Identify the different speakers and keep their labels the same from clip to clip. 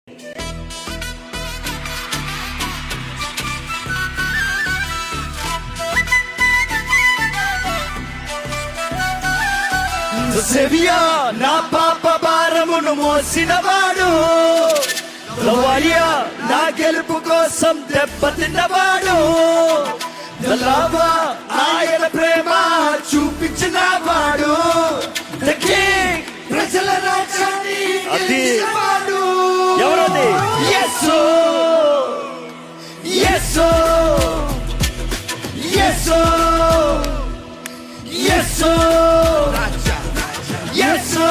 Speaker 1: సేవియా నా పాప భారమును మోసినవాడు, నా గెలుపు కోసం దెబ్బతిన్నవాడు, ఆయన ప్రేమ చూపించినవాడు, ప్రజల రాజ్యాన్ని గెలిచినవాడు. ఎవరది? యేసు, యేసు, యేసు, యేసు, యేసు.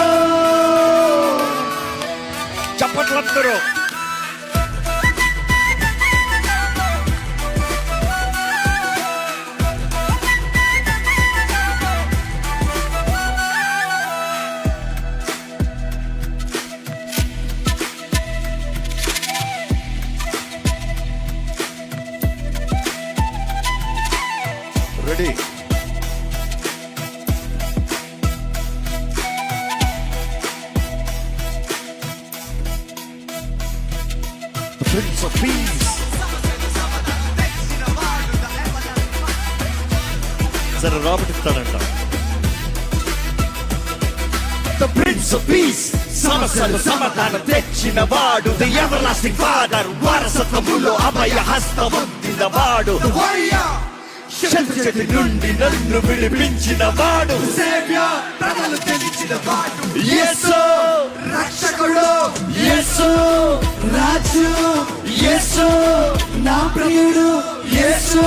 Speaker 1: చప్పట్లందరూ. రెడీ? Prince of Peace. సరే Robert ఇస్తాడంట. The Prince of Peace, సమస్యలు సమాధానం తెచ్చిన వాడు, The Everlasting Father, వారసత్వములో అభయ హస్తముందినవాడు, శత్రు చేతి నుండి నన్ను విడిపించిన వాడు, ప్రజలు తెలిసిన వాడు, యేసు రక్షకుడు, యేసు రాజు, యేసు నా ప్రియుడు, యేసు